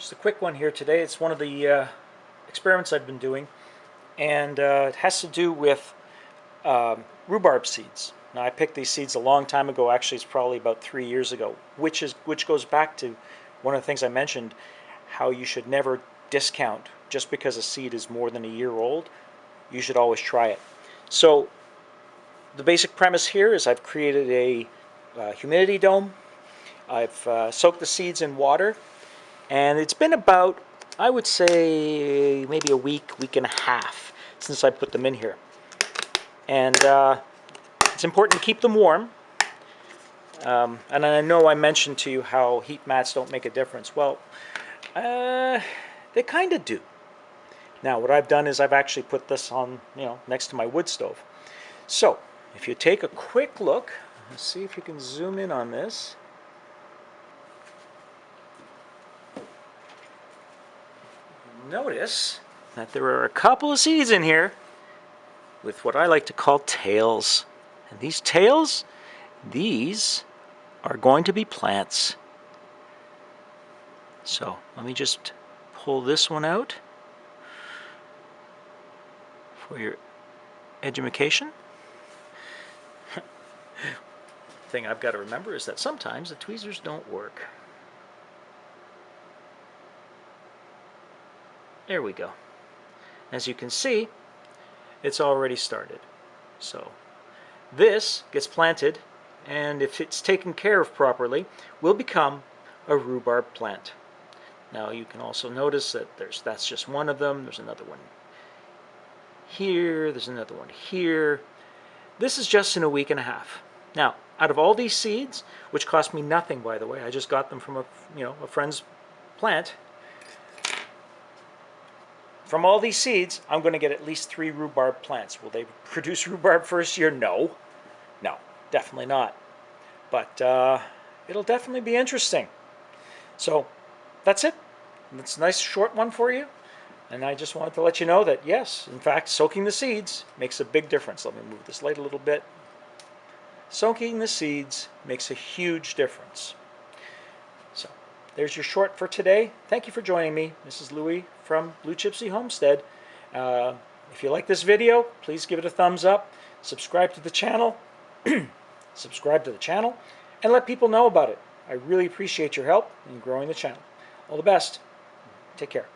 Just a quick one here today. It's one of the experiments I've been doing, and it has to do with rhubarb seeds. Now, I picked these seeds a long time ago. Actually, it's probably about 3 years ago, which goes back to one of the things I mentioned, how you should never discount just because a seed is more than a year old. You should always try it. So the basic premise here is I've created a humidity dome. I've soaked the seeds in water, and it's been about, I would say, maybe a week and a half since I put them in here. And it's important to keep them warm. And I know I mentioned to you how heat mats don't make a difference. Well, they kind of do. Now, what I've done is I've actually put this on, next to my wood stove. So, if you take a quick look, let's see if you can zoom in on this. Notice that there are a couple of seeds in here with what I like to call tails. And these tails, these are going to be plants. So let me just pull this one out for your edumacation. The thing I've got to remember is that sometimes the tweezers don't work. There we go. As you can see, it's already started. So this gets planted, and if it's taken care of properly, will become a rhubarb plant. Now you can also notice that that's just one of them. There's another one here. There's another one here. This is just in a week and a half. Now, out of all these seeds, which cost me nothing, by the way, I just got them from a friend's plant. From all these seeds, I'm going to get at least 3 rhubarb plants. Will they produce rhubarb first year? No. No, definitely not. But it'll definitely be interesting. So that's it. It's a nice short one for you. And I just wanted to let you know that, yes, in fact, soaking the seeds makes a big difference. Let me move this light a little bit. Soaking the seeds makes a huge difference. So there's your short for today. Thank you for joining me. This is Louis from Gypsy Homestead. If you like this video, please give it a thumbs up. Subscribe to the channel. Subscribe to the channel and let people know about it. I really appreciate your help in growing the channel. All the best. Take care.